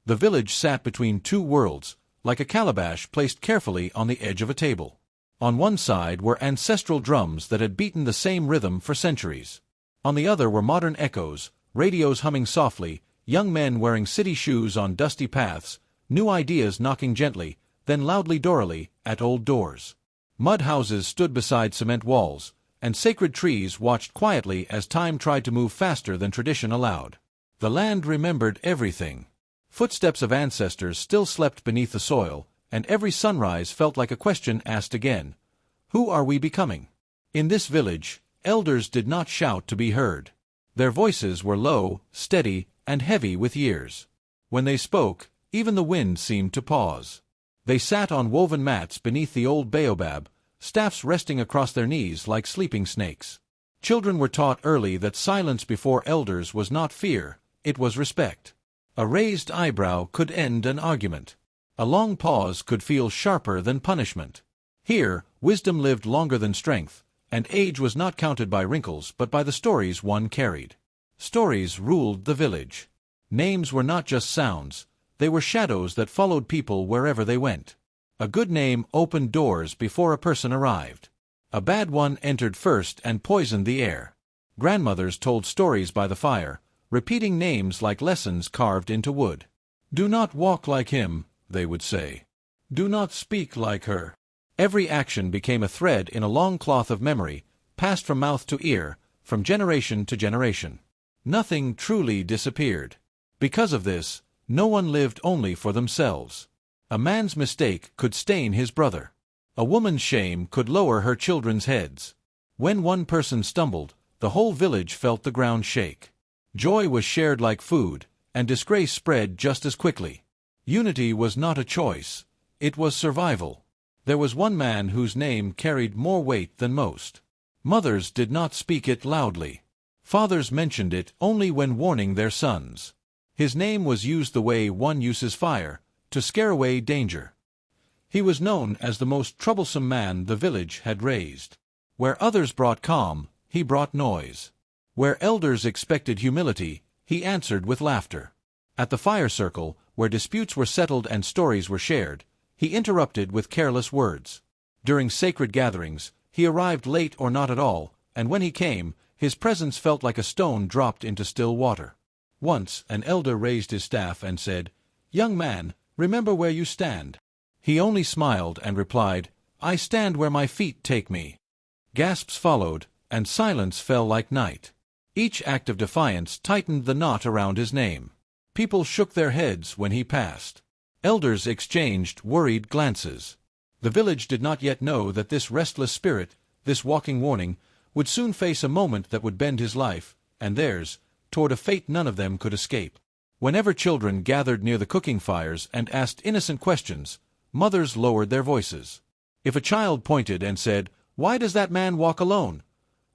The village sat between two worlds, like a calabash placed carefully on the edge of a table. On one side were ancestral drums that had beaten the same rhythm for centuries. On the other were modern echoes, radios humming softly, young men wearing city shoes on dusty paths, new ideas knocking gently, then loudly doorily, at old doors. Mud houses stood beside cement walls, and sacred trees watched quietly as time tried to move faster than tradition allowed. The land remembered everything. Footsteps of ancestors still slept beneath the soil, and every sunrise felt like a question asked again. Who are we becoming? In this village, elders did not shout to be heard. Their voices were low, steady, and heavy with years. When they spoke, even the wind seemed to pause. They sat on woven mats beneath the old baobab, staffs resting across their knees like sleeping snakes. Children were taught early that silence before elders was not fear, it was respect. A raised eyebrow could end an argument. A long pause could feel sharper than punishment. Here, wisdom lived longer than strength, and age was not counted by wrinkles but by the stories one carried. Stories ruled the village. Names were not just sounds, they were shadows that followed people wherever they went. A good name opened doors before a person arrived. A bad one entered first and poisoned the air. Grandmothers told stories by the fire, repeating names like lessons carved into wood. "Do not walk like him," they would say. "Do not speak like her." Every action became a thread in a long cloth of memory, passed from mouth to ear, from generation to generation. Nothing truly disappeared. Because of this, no one lived only for themselves. A man's mistake could stain his brother. A woman's shame could lower her children's heads. When one person stumbled, the whole village felt the ground shake. Joy was shared like food, and disgrace spread just as quickly. Unity was not a choice, it was survival. There was one man whose name carried more weight than most. Mothers did not speak it loudly. Fathers mentioned it only when warning their sons. His name was used the way one uses fire, to scare away danger. He was known as the most troublesome man the village had raised. Where others brought calm, he brought noise. Where elders expected humility, he answered with laughter. At the fire circle, where disputes were settled and stories were shared, he interrupted with careless words. During sacred gatherings, he arrived late or not at all, and when he came, his presence felt like a stone dropped into still water. Once, an elder raised his staff and said, "Young man, remember where you stand." He only smiled and replied, "I stand where my feet take me." Gasps followed, and silence fell like night. Each act of defiance tightened the knot around his name. People shook their heads when he passed. Elders exchanged worried glances. The village did not yet know that this restless spirit, this walking warning, would soon face a moment that would bend his life, and theirs, toward a fate none of them could escape. Whenever children gathered near the cooking fires and asked innocent questions, mothers lowered their voices. If a child pointed and said, "Why does that man walk alone?"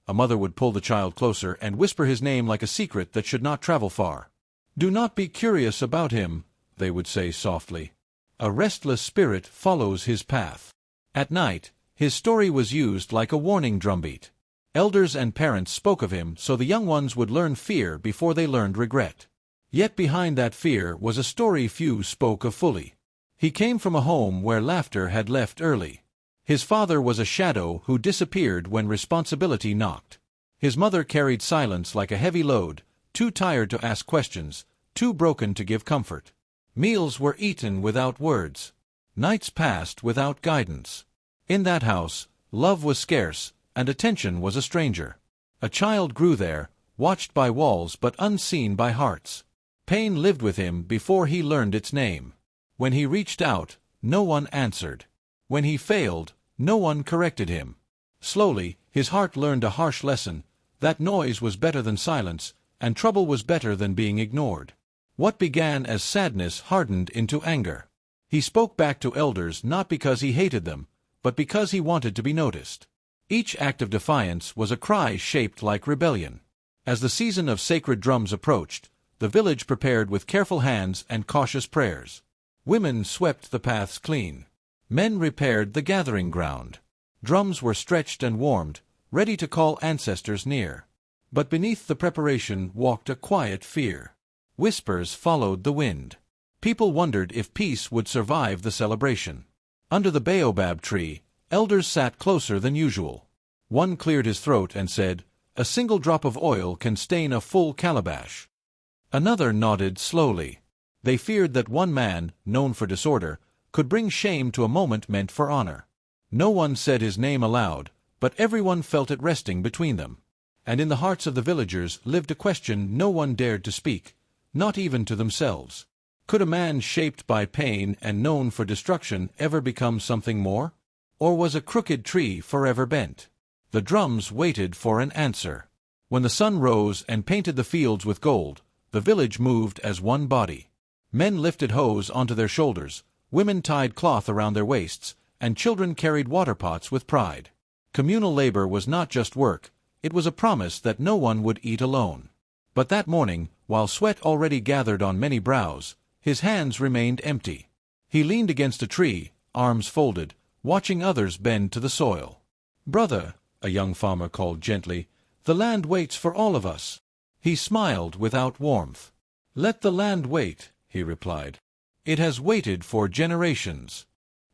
a mother would pull the child closer and whisper his name like a secret that should not travel far. "Do not be curious about him," they would say softly. "A restless spirit follows his path." At night, his story was used like a warning drumbeat. Elders and parents spoke of him so the young ones would learn fear before they learned regret. Yet behind that fear was a story few spoke of fully. He came from a home where laughter had left early. His father was a shadow who disappeared when responsibility knocked. His mother carried silence like a heavy load, too tired to ask questions, too broken to give comfort. Meals were eaten without words. Nights passed without guidance. In that house, love was scarce, and attention was a stranger. A child grew there, watched by walls but unseen by hearts. Pain lived with him before he learned its name. When he reached out, no one answered. When he failed, no one corrected him. Slowly, his heart learned a harsh lesson, that noise was better than silence, and trouble was better than being ignored. What began as sadness hardened into anger. He spoke back to elders not because he hated them, but because he wanted to be noticed. Each act of defiance was a cry shaped like rebellion. As the season of sacred drums approached, the village prepared with careful hands and cautious prayers. Women swept the paths clean. Men repaired the gathering ground. Drums were stretched and warmed, ready to call ancestors near. But beneath the preparation walked a quiet fear. Whispers followed the wind. People wondered if peace would survive the celebration. Under the baobab tree, elders sat closer than usual. One cleared his throat and said, "A single drop of oil can stain a full calabash." Another nodded slowly. They feared that one man, known for disorder, could bring shame to a moment meant for honor. No one said his name aloud, but everyone felt it resting between them. And in the hearts of the villagers lived a question no one dared to speak, not even to themselves. Could a man shaped by pain and known for destruction ever become something more? Or was a crooked tree forever bent? The drums waited for an answer. When the sun rose and painted the fields with gold, the village moved as one body. Men lifted hoes onto their shoulders, women tied cloth around their waists, and children carried water pots with pride. Communal labor was not just work, it was a promise that no one would eat alone. But that morning, while sweat already gathered on many brows, his hands remained empty. He leaned against a tree, arms folded, watching others bend to the soil. "Brother," a young farmer called gently, "the land waits for all of us." He smiled without warmth. "Let the land wait," he replied. "It has waited for generations."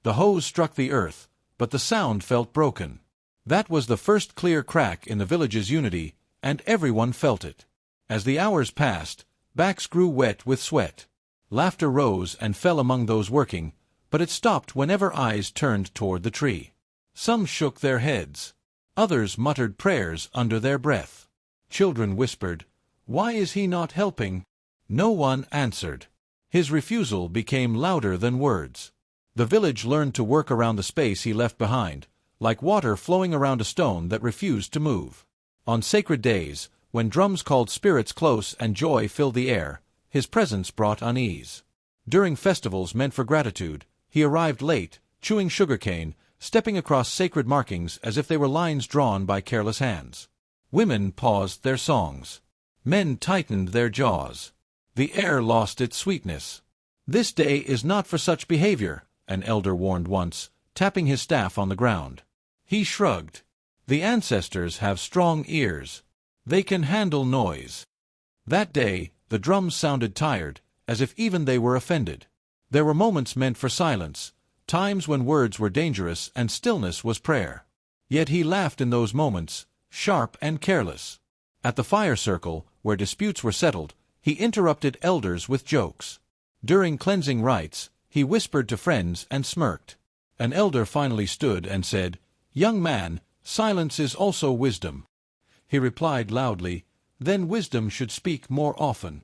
The hose struck the earth, but the sound felt broken. That was the first clear crack in the village's unity, and everyone felt it. As the hours passed, backs grew wet with sweat. Laughter rose and fell among those working, but it stopped whenever eyes turned toward the tree. Some shook their heads. Others muttered prayers under their breath. Children whispered, "Why is he not helping?" No one answered. His refusal became louder than words. The village learned to work around the space he left behind, like water flowing around a stone that refused to move. On sacred days, when drums called spirits close and joy filled the air, his presence brought unease. During festivals meant for gratitude, he arrived late, chewing sugarcane, stepping across sacred markings as if they were lines drawn by careless hands. Women paused their songs. Men tightened their jaws. The air lost its sweetness. "This day is not for such behavior," an elder warned once, tapping his staff on the ground. He shrugged. "The ancestors have strong ears. They can handle noise." That day, the drums sounded tired, as if even they were offended. There were moments meant for silence, times when words were dangerous and stillness was prayer. Yet he laughed in those moments, sharp and careless. At the fire circle, where disputes were settled, he interrupted elders with jokes. During cleansing rites, he whispered to friends and smirked. An elder finally stood and said, "Young man, silence is also wisdom." He replied loudly, "Then wisdom should speak more often."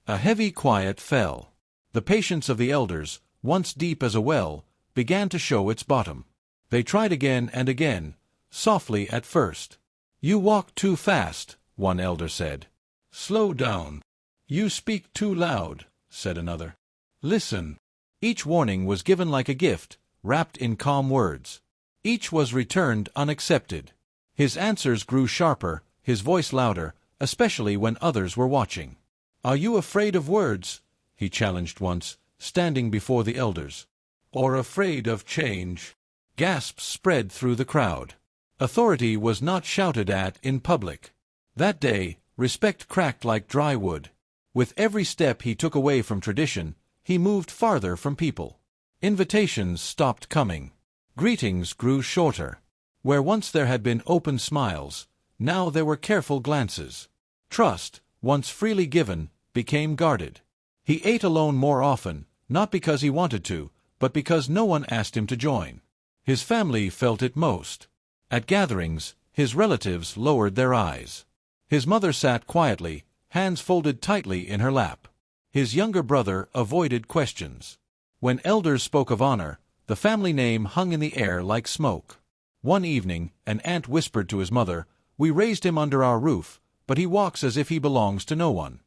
A heavy quiet fell. The patience of the elders, once deep as a well, began to show its bottom. They tried again and again, softly at first. "You walk too fast," one elder said. "Slow down." "You speak too loud," said another. "Listen." Each warning was given like a gift, wrapped in calm words. Each was returned unaccepted. His answers grew sharper, his voice louder, especially when others were watching. "Are you afraid of words?" he challenged once, standing before the elders. "Or afraid of change?" Gasps spread through the crowd. Authority was not shouted at in public. That day, respect cracked like dry wood. With every step he took away from tradition, he moved farther from people. Invitations stopped coming. Greetings grew shorter. Where once there had been open smiles, now there were careful glances. Trust, once freely given, became guarded. He ate alone more often, not because he wanted to, but because no one asked him to join. His family felt it most. At gatherings, his relatives lowered their eyes. His mother sat quietly, hands folded tightly in her lap. His younger brother avoided questions. When elders spoke of honor, the family name hung in the air like smoke. One evening, an aunt whispered to his mother, "We raised him under our roof, but he walks as if he belongs to no one."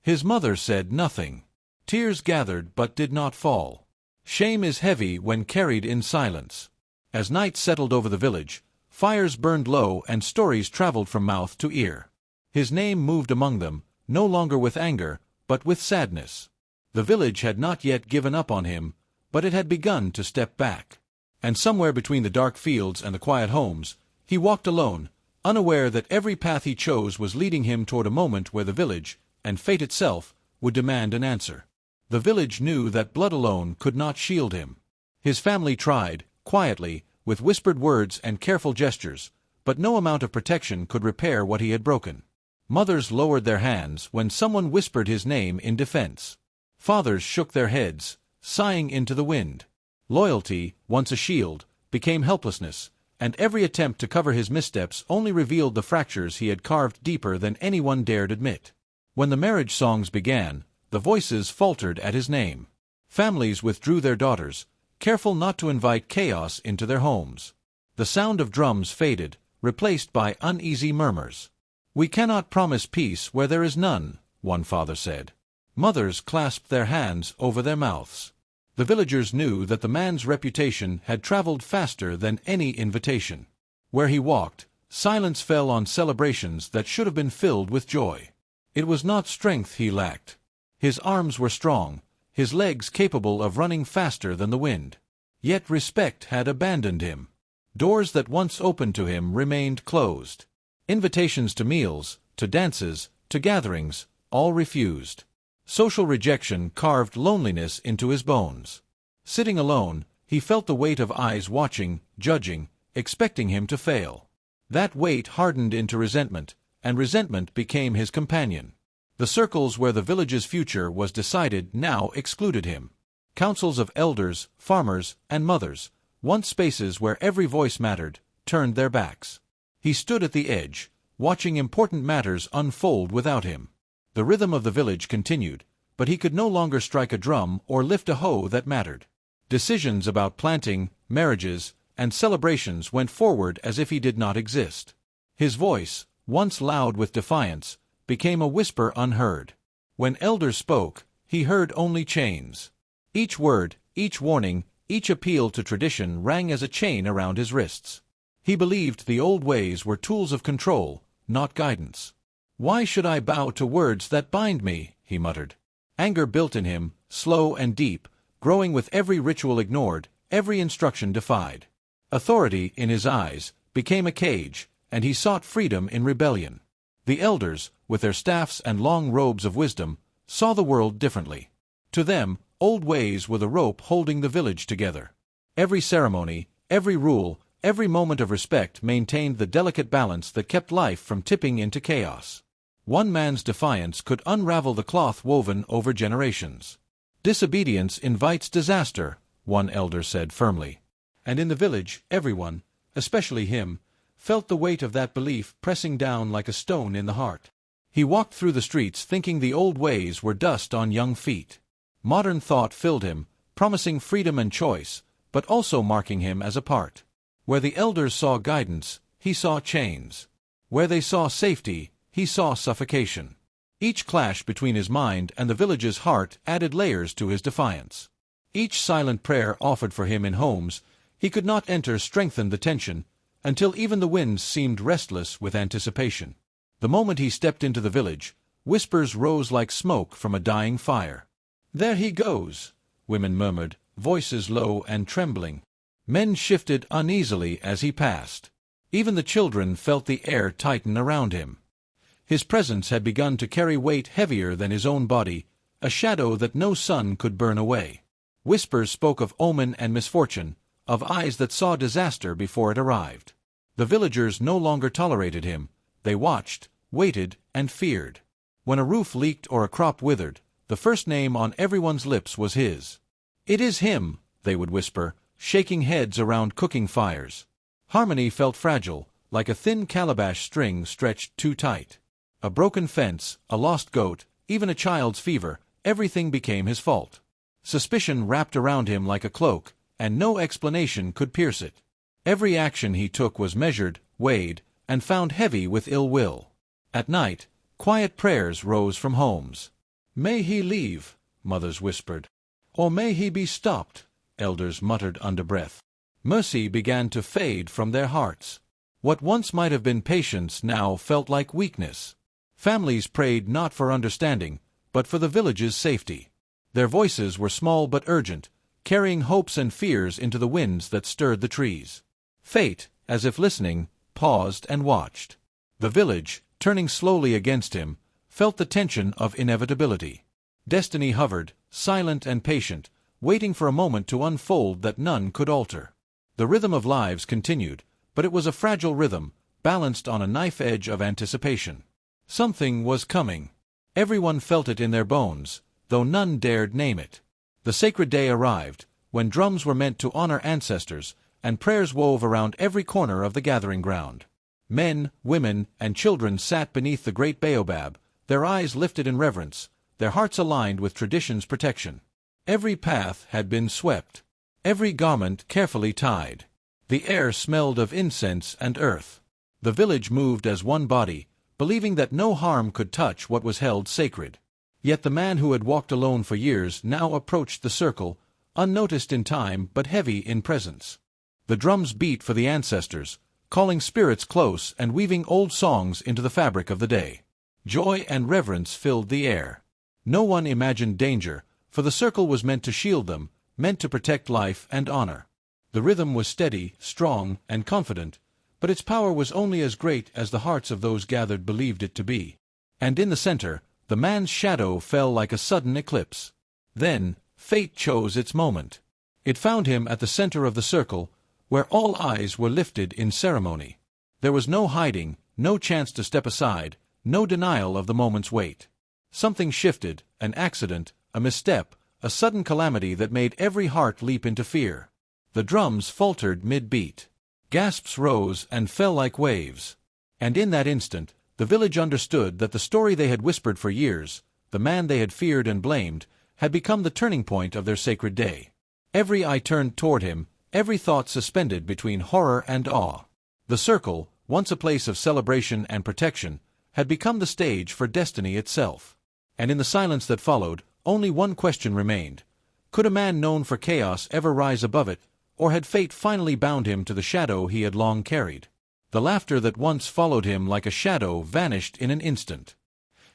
His mother said nothing. Tears gathered but did not fall. Shame is heavy when carried in silence. As night settled over the village, fires burned low and stories traveled from mouth to ear. His name moved among them, no longer with anger, but with sadness. The village had not yet given up on him, but it had begun to step back. And somewhere between the dark fields and the quiet homes, he walked alone, unaware that every path he chose was leading him toward a moment where the village, and fate itself, would demand an answer. The village knew that blood alone could not shield him. His family tried, quietly, with whispered words and careful gestures, but no amount of protection could repair what he had broken. Mothers lowered their hands when someone whispered his name in defense. Fathers shook their heads, sighing into the wind. Loyalty, once a shield, became helplessness, and every attempt to cover his missteps only revealed the fractures he had carved deeper than anyone dared admit. When the marriage songs began, the voices faltered at his name. Families withdrew their daughters, careful not to invite chaos into their homes. The sound of drums faded, replaced by uneasy murmurs. "We cannot promise peace where there is none," one father said. Mothers clasped their hands over their mouths. The villagers knew that the man's reputation had traveled faster than any invitation. Where he walked, silence fell on celebrations that should have been filled with joy. It was not strength he lacked. His arms were strong, his legs capable of running faster than the wind. Yet respect had abandoned him. Doors that once opened to him remained closed. Invitations to meals, to dances, to gatherings, all refused. Social rejection carved loneliness into his bones. Sitting alone, he felt the weight of eyes watching, judging, expecting him to fail. That weight hardened into resentment, and resentment became his companion. The circles where the village's future was decided now excluded him. Councils of elders, farmers, and mothers, once spaces where every voice mattered, turned their backs. He stood at the edge, watching important matters unfold without him. The rhythm of the village continued, but he could no longer strike a drum or lift a hoe that mattered. Decisions about planting, marriages, and celebrations went forward as if he did not exist. His voice, once loud with defiance, became a whisper unheard. When elders spoke, he heard only chains. Each word, each warning, each appeal to tradition rang as a chain around his wrists. He believed the old ways were tools of control, not guidance. "Why should I bow to words that bind me?" he muttered. Anger built in him, slow and deep, growing with every ritual ignored, every instruction defied. Authority, in his eyes, became a cage, and he sought freedom in rebellion. The elders, with their staffs and long robes of wisdom, saw the world differently. To them, old ways were the rope holding the village together. Every ceremony, every rule, every moment of respect maintained the delicate balance that kept life from tipping into chaos. One man's defiance could unravel the cloth woven over generations. "Disobedience invites disaster," one elder said firmly. And in the village, everyone, especially him, felt the weight of that belief pressing down like a stone in the heart. He walked through the streets thinking the old ways were dust on young feet. Modern thought filled him, promising freedom and choice, but also marking him as apart. Where the elders saw guidance, he saw chains. Where they saw safety, he saw suffocation. Each clash between his mind and the village's heart added layers to his defiance. Each silent prayer offered for him in homes he could not enter strengthened the tension, until even the winds seemed restless with anticipation. The moment he stepped into the village, whispers rose like smoke from a dying fire. "There he goes," women murmured, voices low and trembling. Men shifted uneasily as he passed. Even the children felt the air tighten around him. His presence had begun to carry weight heavier than his own body, a shadow that no sun could burn away. Whispers spoke of omen and misfortune, of eyes that saw disaster before it arrived. The villagers no longer tolerated him. They watched, waited, and feared. When a roof leaked or a crop withered, the first name on everyone's lips was his. "It is him," they would whisper, shaking heads around cooking fires. Harmony felt fragile, like a thin calabash string stretched too tight. A broken fence, a lost goat, even a child's fever, everything became his fault. Suspicion wrapped around him like a cloak, and no explanation could pierce it. Every action he took was measured, weighed, and found heavy with ill will. At night, quiet prayers rose from homes. "May he leave," mothers whispered. "Or may he be stopped," elders muttered under breath. Mercy began to fade from their hearts. What once might have been patience now felt like weakness. Families prayed not for understanding, but for the village's safety. Their voices were small but urgent, carrying hopes and fears into the winds that stirred the trees. Fate, as if listening, paused and watched. The village, turning slowly against him, felt the tension of inevitability. Destiny hovered, silent and patient, waiting for a moment to unfold that none could alter. The rhythm of lives continued, but it was a fragile rhythm, balanced on a knife edge of anticipation. Something was coming. Everyone felt it in their bones, though none dared name it. The sacred day arrived, when drums were meant to honor ancestors, and prayers wove around every corner of the gathering ground. Men, women, and children sat beneath the great baobab, their eyes lifted in reverence, their hearts aligned with tradition's protection. Every path had been swept, every garment carefully tied. The air smelled of incense and earth. The village moved as one body, believing that no harm could touch what was held sacred. Yet the man who had walked alone for years now approached the circle, unnoticed in time but heavy in presence. The drums beat for the ancestors, calling spirits close and weaving old songs into the fabric of the day. Joy and reverence filled the air. No one imagined danger, for the circle was meant to shield them, meant to protect life and honor. The rhythm was steady, strong, and confident, but its power was only as great as the hearts of those gathered believed it to be. And in the center, the man's shadow fell like a sudden eclipse. Then, fate chose its moment. It found him at the center of the circle, where all eyes were lifted in ceremony. There was no hiding, no chance to step aside, no denial of the moment's weight. Something shifted, an accident, a misstep, a sudden calamity that made every heart leap into fear. The drums faltered mid-beat. Gasps rose and fell like waves. And in that instant, the village understood that the story they had whispered for years, the man they had feared and blamed, had become the turning point of their sacred day. Every eye turned toward him, every thought suspended between horror and awe. The circle, once a place of celebration and protection, had become the stage for destiny itself. And in the silence that followed, only one question remained. Could a man known for chaos ever rise above it, or had fate finally bound him to the shadow he had long carried? The laughter that once followed him like a shadow vanished in an instant.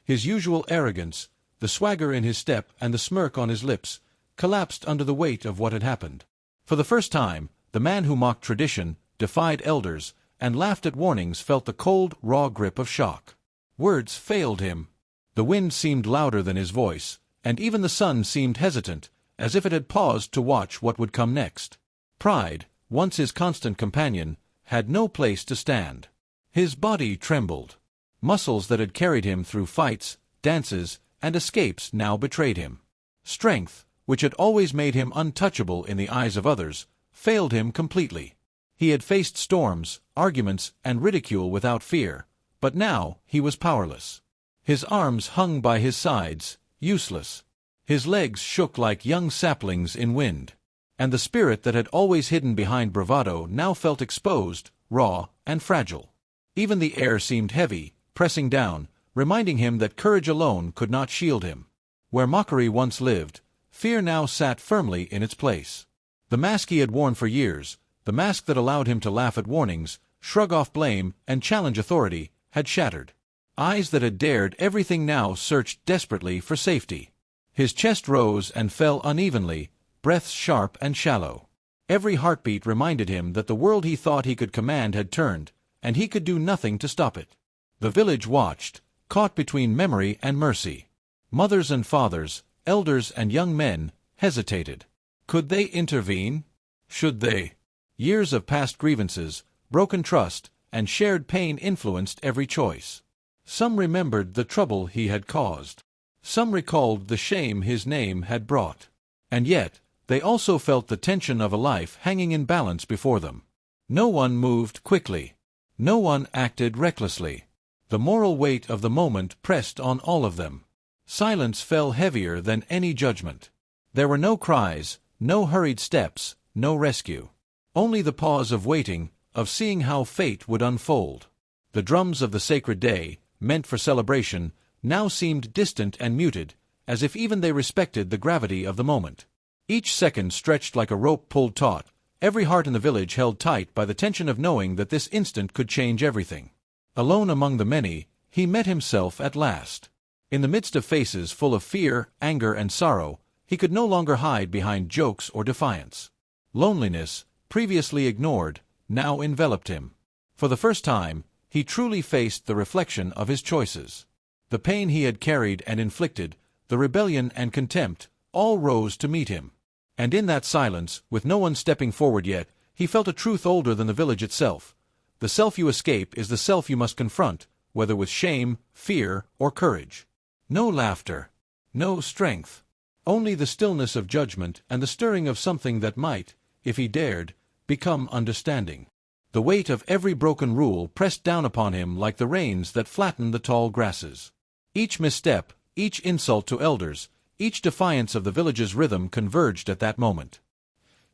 His usual arrogance, the swagger in his step and the smirk on his lips, collapsed under the weight of what had happened. For the first time, the man who mocked tradition, defied elders, and laughed at warnings felt the cold, raw grip of shock. Words failed him. The wind seemed louder than his voice, and even the sun seemed hesitant, as if it had paused to watch what would come next. Pride, once his constant companion, had no place to stand. His body trembled. Muscles that had carried him through fights, dances, and escapes now betrayed him. Strength, which had always made him untouchable in the eyes of others, failed him completely. He had faced storms, arguments, and ridicule without fear, but now he was powerless. His arms hung by his sides, useless. His legs shook like young saplings in wind. And the spirit that had always hidden behind bravado now felt exposed, raw, and fragile. Even the air seemed heavy, pressing down, reminding him that courage alone could not shield him. Where mockery once lived, fear now sat firmly in its place. The mask he had worn for years, the mask that allowed him to laugh at warnings, shrug off blame, and challenge authority, had shattered. Eyes that had dared everything now searched desperately for safety. His chest rose and fell unevenly, breaths sharp and shallow. Every heartbeat reminded him that the world he thought he could command had turned, and he could do nothing to stop it. The village watched, caught between memory and mercy. Mothers and fathers, elders and young men, hesitated. Could they intervene? Should they? Years of past grievances, broken trust, and shared pain influenced every choice. Some remembered the trouble he had caused. Some recalled the shame his name had brought. And yet, they also felt the tension of a life hanging in balance before them. No one moved quickly. No one acted recklessly. The moral weight of the moment pressed on all of them. Silence fell heavier than any judgment. There were no cries, no hurried steps, no rescue. Only the pause of waiting, of seeing how fate would unfold. The drums of the sacred day, meant for celebration, now seemed distant and muted, as if even they respected the gravity of the moment. Each second stretched like a rope pulled taut, every heart in the village held tight by the tension of knowing that this instant could change everything. Alone among the many, he met himself at last. In the midst of faces full of fear, anger, and sorrow, he could no longer hide behind jokes or defiance. Loneliness, previously ignored, now enveloped him. For the first time, he truly faced the reflection of his choices. The pain he had carried and inflicted, the rebellion and contempt, all rose to meet him. And in that silence, with no one stepping forward yet, he felt a truth older than the village itself. The self you escape is the self you must confront, whether with shame, fear, or courage. No laughter. No strength. Only the stillness of judgment and the stirring of something that might, if he dared, become understanding. The weight of every broken rule pressed down upon him like the rains that flatten the tall grasses. Each misstep, each insult to elders, each defiance of the village's rhythm converged at that moment.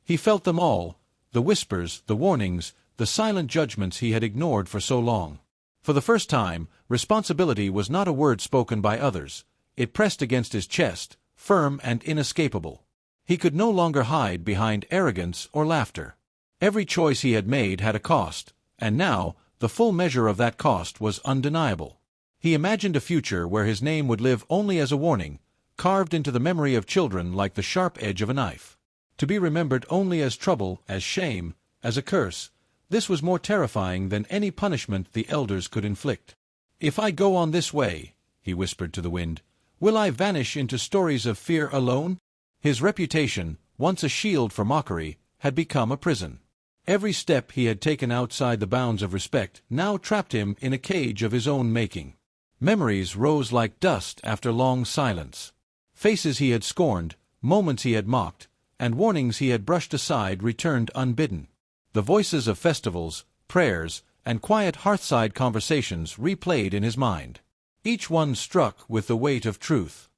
He felt them all, the whispers, the warnings, the silent judgments he had ignored for so long. For the first time, responsibility was not a word spoken by others. It pressed against his chest, firm and inescapable. He could no longer hide behind arrogance or laughter. Every choice he had made had a cost, and now, the full measure of that cost was undeniable. He imagined a future where his name would live only as a warning, carved into the memory of children like the sharp edge of a knife. To be remembered only as trouble, as shame, as a curse, this was more terrifying than any punishment the elders could inflict. "If I go on this way," he whispered to the wind, "will I vanish into stories of fear alone?" His reputation, once a shield for mockery, had become a prison. Every step he had taken outside the bounds of respect now trapped him in a cage of his own making. Memories rose like dust after long silence. Faces he had scorned, moments he had mocked, and warnings he had brushed aside returned unbidden. The voices of festivals, prayers, and quiet hearthside conversations replayed in his mind. Each one struck with the weight of truth.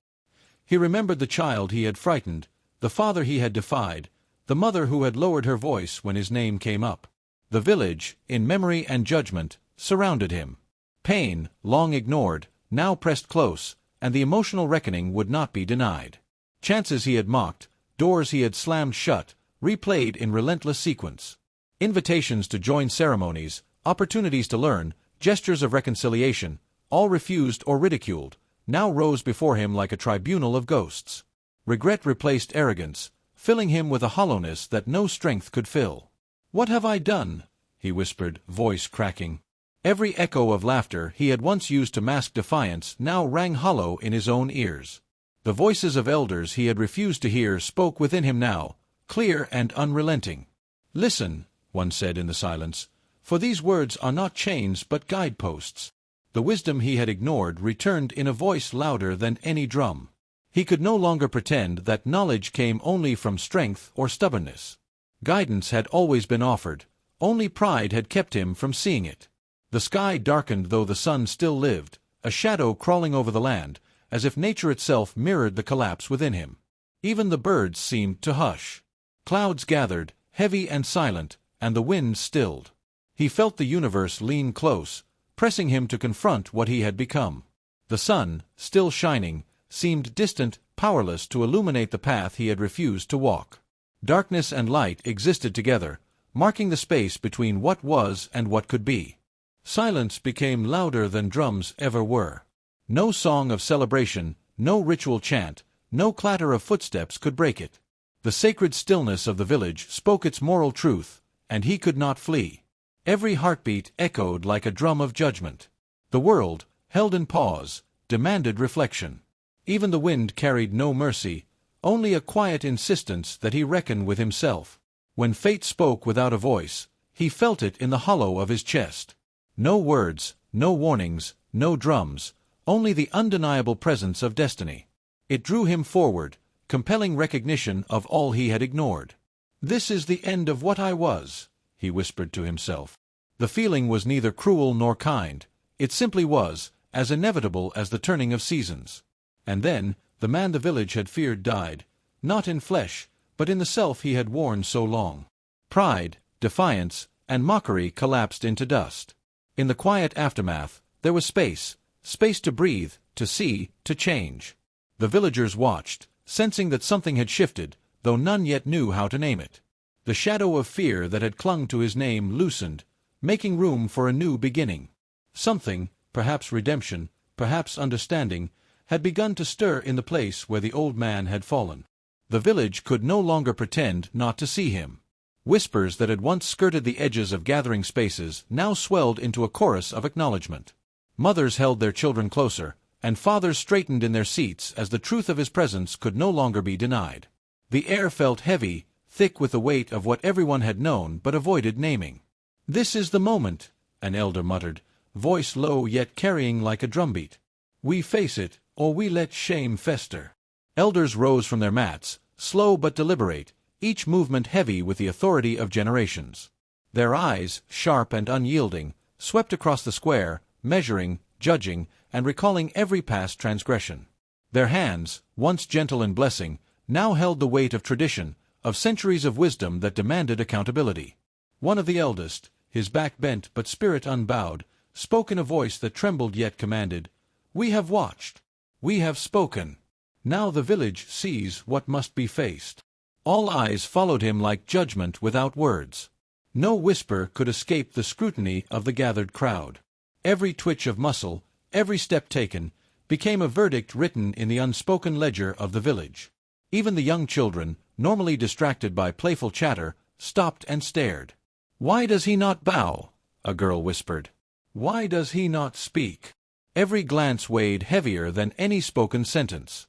He remembered the child he had frightened, the father he had defied, the mother who had lowered her voice when his name came up. The village, in memory and judgment, surrounded him. Pain, long ignored, now pressed close, and the emotional reckoning would not be denied. Chances he had mocked, doors he had slammed shut, replayed in relentless sequence. Invitations to join ceremonies, opportunities to learn, gestures of reconciliation, all refused or ridiculed, now rose before him like a tribunal of ghosts. Regret replaced arrogance, filling him with a hollowness that no strength could fill. "What have I done?" he whispered, voice cracking. Every echo of laughter he had once used to mask defiance now rang hollow in his own ears. The voices of elders he had refused to hear spoke within him now, clear and unrelenting. "Listen," one said in the silence, "for these words are not chains but guideposts." The wisdom he had ignored returned in a voice louder than any drum. He could no longer pretend that knowledge came only from strength or stubbornness. Guidance had always been offered, only pride had kept him from seeing it. The sky darkened though the sun still lived, a shadow crawling over the land, as if nature itself mirrored the collapse within him. Even the birds seemed to hush. Clouds gathered, heavy and silent, and the wind stilled. He felt the universe lean close, pressing him to confront what he had become. The sun, still shining, seemed distant, powerless to illuminate the path he had refused to walk. Darkness and light existed together, marking the space between what was and what could be. Silence became louder than drums ever were. No song of celebration, no ritual chant, no clatter of footsteps could break it. The sacred stillness of the village spoke its moral truth, and he could not flee. Every heartbeat echoed like a drum of judgment. The world, held in pause, demanded reflection. Even the wind carried no mercy, only a quiet insistence that he reckon with himself. When fate spoke without a voice, he felt it in the hollow of his chest. No words, no warnings, no drums, only the undeniable presence of destiny. It drew him forward, compelling recognition of all he had ignored. "This is the end of what I was," he whispered to himself. The feeling was neither cruel nor kind. It simply was, as inevitable as the turning of seasons. And then, the man the village had feared died, not in flesh, but in the self he had worn so long. Pride, defiance, and mockery collapsed into dust. In the quiet aftermath, there was space to breathe, to see, to change. The villagers watched, sensing that something had shifted, though none yet knew how to name it. The shadow of fear that had clung to his name loosened, making room for a new beginning. Something, perhaps redemption, perhaps understanding, had begun to stir in the place where the old man had fallen. The village could no longer pretend not to see him. Whispers that had once skirted the edges of gathering spaces now swelled into a chorus of acknowledgment. Mothers held their children closer, and fathers straightened in their seats as the truth of his presence could no longer be denied. The air felt heavy, thick with the weight of what everyone had known but avoided naming. "This is the moment," an elder muttered, voice low yet carrying like a drumbeat. "We face it, or we let shame fester." Elders rose from their mats, slow but deliberate, each movement heavy with the authority of generations. Their eyes, sharp and unyielding, swept across the square, measuring, judging, and recalling every past transgression. Their hands, once gentle in blessing, now held the weight of tradition, of centuries of wisdom that demanded accountability. One of the eldest, his back bent but spirit unbowed, spoke in a voice that trembled yet commanded, "We have watched. We have spoken. Now the village sees what must be faced." All eyes followed him like judgment without words. No whisper could escape the scrutiny of the gathered crowd. Every twitch of muscle, every step taken, became a verdict written in the unspoken ledger of the village. Even the young children, normally distracted by playful chatter, stopped and stared. "Why does he not bow?" a girl whispered. "Why does he not speak?" Every glance weighed heavier than any spoken sentence.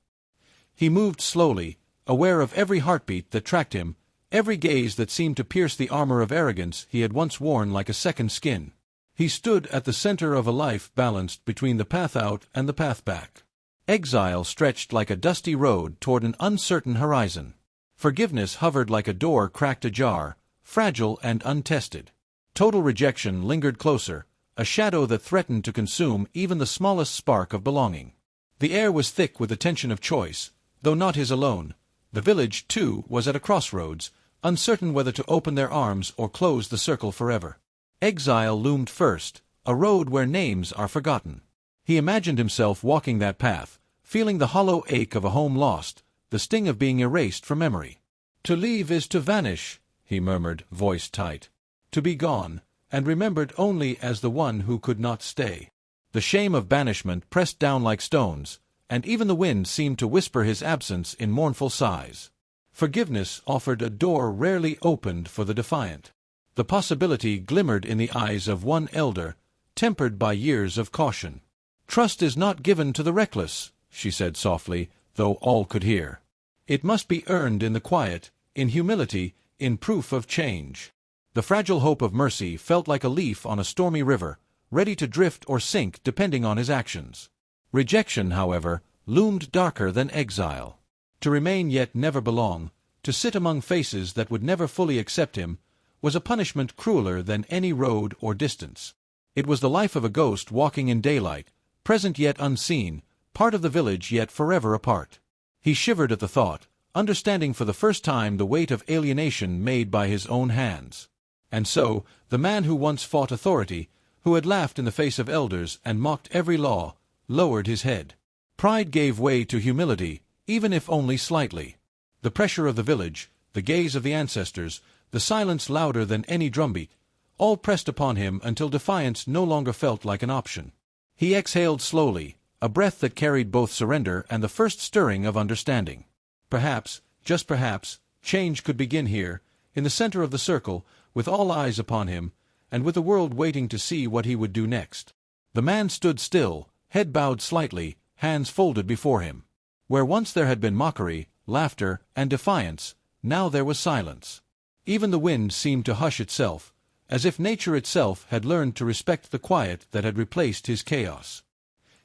He moved slowly, aware of every heartbeat that tracked him, every gaze that seemed to pierce the armor of arrogance he had once worn like a second skin. He stood at the center of a life balanced between the path out and the path back. Exile stretched like a dusty road toward an uncertain horizon. Forgiveness hovered like a door cracked ajar, fragile and untested. Total rejection lingered closer, a shadow that threatened to consume even the smallest spark of belonging. The air was thick with the tension of choice, though not his alone. The village, too, was at a crossroads, uncertain whether to open their arms or close the circle forever. Exile loomed first, a road where names are forgotten. He imagined himself walking that path, feeling the hollow ache of a home lost, the sting of being erased from memory. "To leave is to vanish," he murmured, voice tight. "To be gone, and remembered only as the one who could not stay." The shame of banishment pressed down like stones, and even the wind seemed to whisper his absence in mournful sighs. Forgiveness offered a door rarely opened for the defiant. The possibility glimmered in the eyes of one elder, tempered by years of caution. "Trust is not given to the reckless," she said softly, though all could hear. "It must be earned in the quiet, in humility, in proof of change." The fragile hope of mercy felt like a leaf on a stormy river, ready to drift or sink depending on his actions. Rejection, however, loomed darker than exile. To remain yet never belong, to sit among faces that would never fully accept him, was a punishment crueler than any road or distance. It was the life of a ghost walking in daylight, present yet unseen, part of the village yet forever apart. He shivered at the thought, understanding for the first time the weight of alienation made by his own hands. And so, the man who once fought authority, who had laughed in the face of elders and mocked every law, lowered his head. Pride gave way to humility, even if only slightly. The pressure of the village, the gaze of the ancestors, the silence louder than any drumbeat, all pressed upon him until defiance no longer felt like an option. He exhaled slowly, a breath that carried both surrender and the first stirring of understanding. Perhaps, just perhaps, change could begin here, in the center of the circle, with all eyes upon him, and with the world waiting to see what he would do next. The man stood still, head bowed slightly, hands folded before him. Where once there had been mockery, laughter, and defiance, now there was silence. Even the wind seemed to hush itself, as if nature itself had learned to respect the quiet that had replaced his chaos.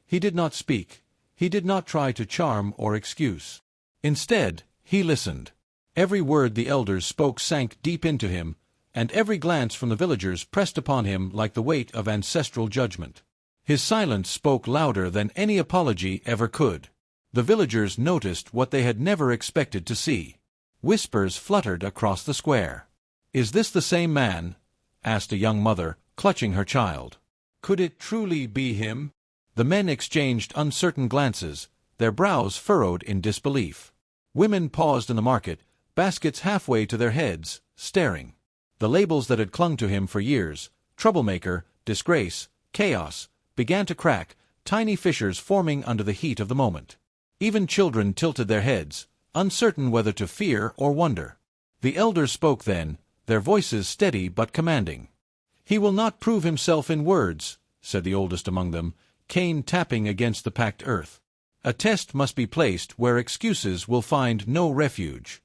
He did not speak. He did not try to charm or excuse. Instead, he listened. Every word the elders spoke sank deep into him, and every glance from the villagers pressed upon him like the weight of ancestral judgment. His silence spoke louder than any apology ever could. The villagers noticed what they had never expected to see. Whispers fluttered across the square. "Is this the same man?" asked a young mother, clutching her child. "Could it truly be him?" The men exchanged uncertain glances, their brows furrowed in disbelief. Women paused in the market, baskets halfway to their heads, staring. The labels that had clung to him for years, troublemaker, disgrace, chaos, began to crack, tiny fissures forming under the heat of the moment. Even children tilted their heads, uncertain whether to fear or wonder. The elders spoke then, their voices steady but commanding. "He will not prove himself in words," said the oldest among them, cane tapping against the packed earth. A test must be placed where excuses will find no refuge.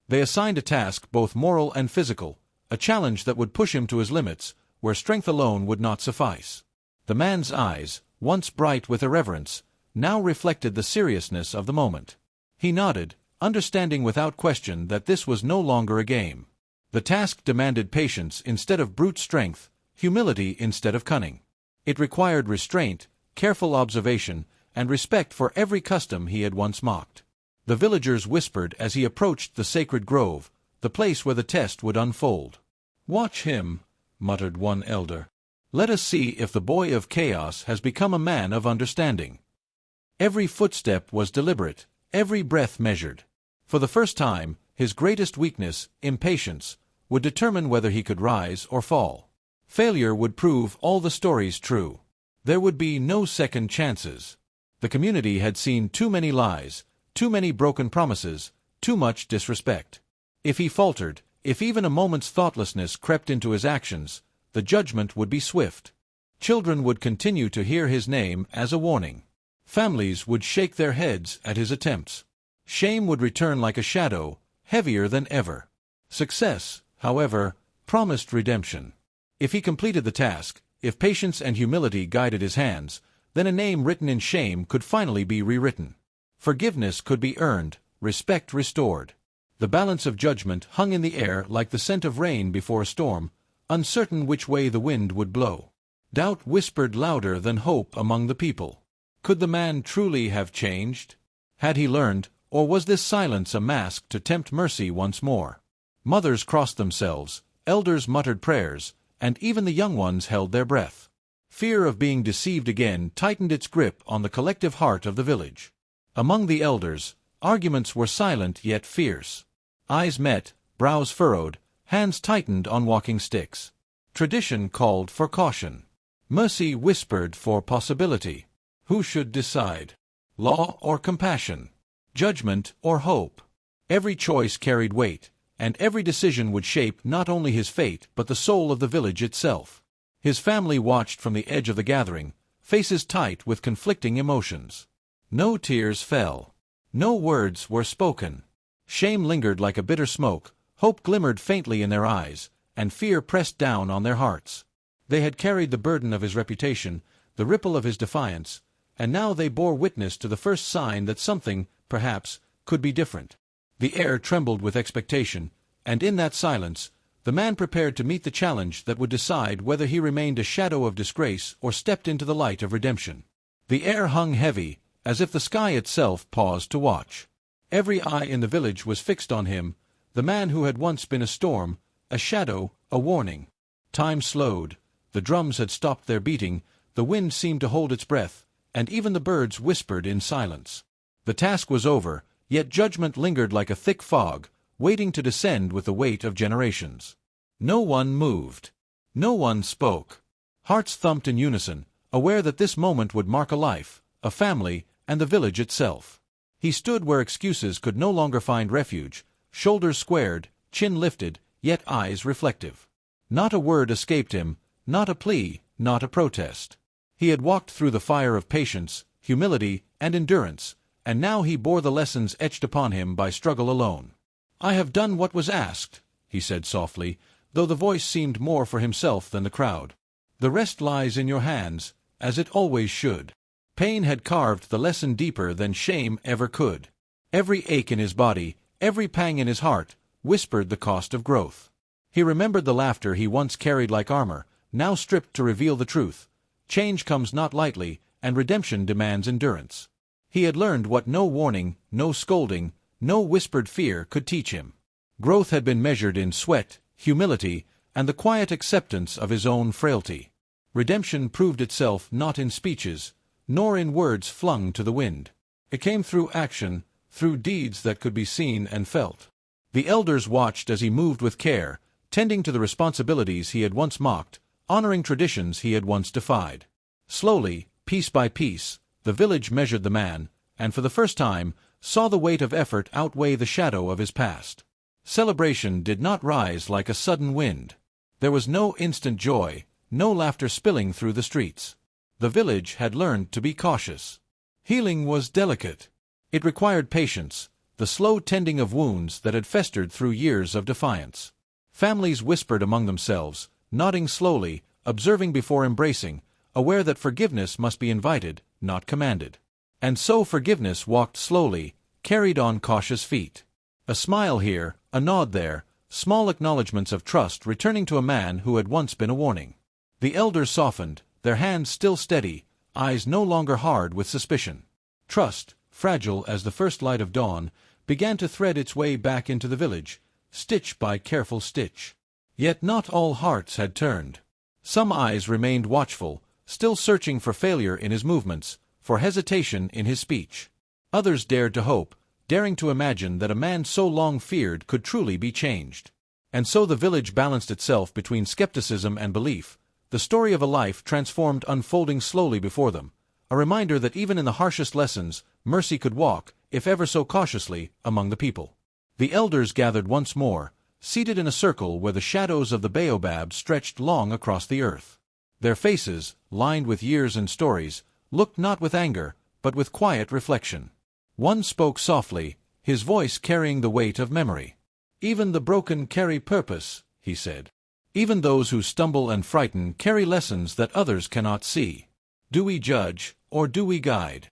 They assigned a task both moral and physical, a challenge that would push him to his limits, where strength alone would not suffice. The man's eyes, once bright with irreverence, now reflected the seriousness of the moment. He nodded, understanding without question that this was no longer a game. The task demanded patience instead of brute strength, humility instead of cunning. It required restraint, careful observation, and respect for every custom he had once mocked. The villagers whispered as he approached the sacred grove, the place where the test would unfold. "Watch him," muttered one elder. "Let us see if the boy of chaos has become a man of understanding." Every footstep was deliberate, every breath measured. For the first time, his greatest weakness, impatience, would determine whether he could rise or fall. Failure would prove all the stories true. There would be no second chances. The community had seen too many lies, too many broken promises, too much disrespect. If he faltered, if even a moment's thoughtlessness crept into his actions, the judgment would be swift. Children would continue to hear his name as a warning. Families would shake their heads at his attempts. Shame would return like a shadow, heavier than ever. Success, however, promised redemption. If he completed the task, if patience and humility guided his hands, then a name written in shame could finally be rewritten. Forgiveness could be earned, respect restored. The balance of judgment hung in the air like the scent of rain before a storm, uncertain which way the wind would blow. Doubt whispered louder than hope among the people. Could the man truly have changed? Had he learned, or was this silence a mask to tempt mercy once more? Mothers crossed themselves, elders muttered prayers, and even the young ones held their breath. Fear of being deceived again tightened its grip on the collective heart of the village. Among the elders, arguments were silent yet fierce. Eyes met, brows furrowed, hands tightened on walking sticks. Tradition called for caution. Mercy whispered for possibility. Who should decide? Law or compassion? Judgment or hope? Every choice carried weight, and every decision would shape not only his fate but the soul of the village itself. His family watched from the edge of the gathering, faces tight with conflicting emotions. No tears fell. No words were spoken. Shame lingered like a bitter smoke, hope glimmered faintly in their eyes, and fear pressed down on their hearts. They had carried the burden of his reputation, the ripple of his defiance, and now they bore witness to the first sign that something, perhaps, could be different. The air trembled with expectation, and in that silence, the man prepared to meet the challenge that would decide whether he remained a shadow of disgrace or stepped into the light of redemption. The air hung heavy, as if the sky itself paused to watch. Every eye in the village was fixed on him, the man who had once been a storm, a shadow, a warning. Time slowed, the drums had stopped their beating, the wind seemed to hold its breath, and even the birds whispered in silence. The task was over, yet judgment lingered like a thick fog, waiting to descend with the weight of generations. No one moved. No one spoke. Hearts thumped in unison, aware that this moment would mark a life, a family, and the village itself. He stood where excuses could no longer find refuge, shoulders squared, chin lifted, yet eyes reflective. Not a word escaped him, not a plea, not a protest. He had walked through the fire of patience, humility, and endurance, and now he bore the lessons etched upon him by struggle alone. "I have done what was asked," he said softly, though the voice seemed more for himself than the crowd. "The rest lies in your hands, as it always should." Pain had carved the lesson deeper than shame ever could. Every ache in his body, every pang in his heart, whispered the cost of growth. He remembered the laughter he once carried like armor, now stripped to reveal the truth. Change comes not lightly, and redemption demands endurance. He had learned what no warning, no scolding, no whispered fear could teach him. Growth had been measured in sweat, humility, and the quiet acceptance of his own frailty. Redemption proved itself not in speeches, nor in words flung to the wind. It came through action, through deeds that could be seen and felt. The elders watched as he moved with care, tending to the responsibilities he had once mocked, honoring traditions he had once defied. Slowly, piece by piece, the village measured the man, and for the first time, saw the weight of effort outweigh the shadow of his past. Celebration did not rise like a sudden wind. There was no instant joy, no laughter spilling through the streets. The village had learned to be cautious. Healing was delicate. It required patience, the slow tending of wounds that had festered through years of defiance. Families whispered among themselves, nodding slowly, observing before embracing, aware that forgiveness must be invited, not commanded. And so forgiveness walked slowly, carried on cautious feet. A smile here, a nod there, small acknowledgments of trust returning to a man who had once been a warning. The elders softened, their hands still steady, eyes no longer hard with suspicion. Trust, fragile as the first light of dawn, began to thread its way back into the village, stitch by careful stitch. Yet not all hearts had turned. Some eyes remained watchful, still searching for failure in his movements, for hesitation in his speech. Others dared to hope, daring to imagine that a man so long feared could truly be changed. And so the village balanced itself between skepticism and belief, the story of a life transformed unfolding slowly before them, a reminder that even in the harshest lessons, mercy could walk, if ever so cautiously, among the people. The elders gathered once more, seated in a circle where the shadows of the baobab stretched long across the earth. Their faces, lined with years and stories, looked not with anger, but with quiet reflection. One spoke softly, his voice carrying the weight of memory. "Even the broken carry purpose," he said. "Even those who stumble and frighten carry lessons that others cannot see. Do we judge, or do we guide?"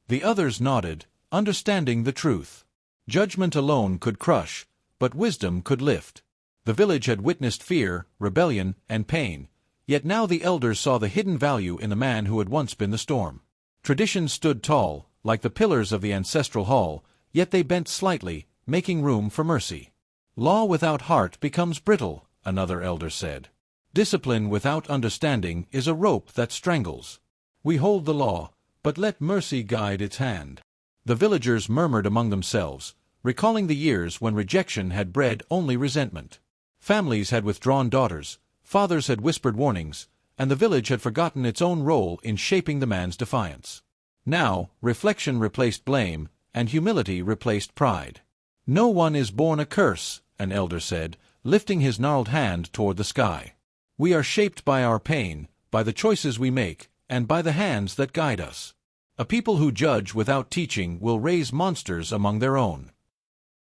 The others nodded, understanding the truth. Judgment alone could crush, but wisdom could lift. The village had witnessed fear, rebellion, and pain, yet now the elders saw the hidden value in the man who had once been the storm. Tradition stood tall, like the pillars of the ancestral hall, yet they bent slightly, making room for mercy. "Law without heart becomes brittle," another elder said. "Discipline without understanding is a rope that strangles. We hold the law, but let mercy guide its hand." The villagers murmured among themselves, recalling the years when rejection had bred only resentment. Families had withdrawn daughters, fathers had whispered warnings, and the village had forgotten its own role in shaping the man's defiance. Now, reflection replaced blame, and humility replaced pride. "No one is born a curse," an elder said, lifting his gnarled hand toward the sky. "We are shaped by our pain, by the choices we make, and by the hands that guide us. A people who judge without teaching will raise monsters among their own."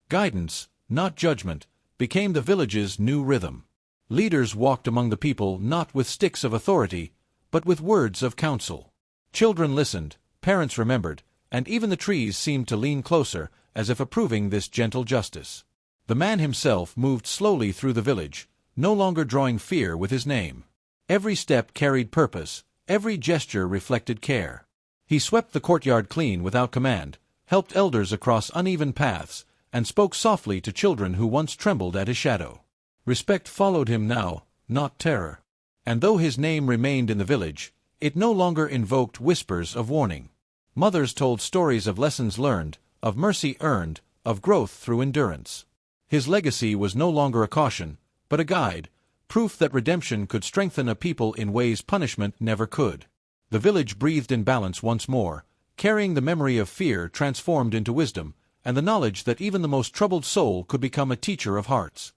Guidance, not judgment, became the village's new rhythm. Leaders walked among the people not with sticks of authority, but with words of counsel. Children listened, parents remembered, and even the trees seemed to lean closer, as if approving this gentle justice. The man himself moved slowly through the village, no longer drawing fear with his name. Every step carried purpose, every gesture reflected care. He swept the courtyard clean without command, helped elders across uneven paths, and spoke softly to children who once trembled at his shadow. Respect followed him now, not terror. And though his name remained in the village, it no longer invoked whispers of warning. Mothers told stories of lessons learned, of mercy earned, of growth through endurance. His legacy was no longer a caution, but a guide, proof that redemption could strengthen a people in ways punishment never could. The village breathed in balance once more, carrying the memory of fear transformed into wisdom, and the knowledge that even the most troubled soul could become a teacher of hearts.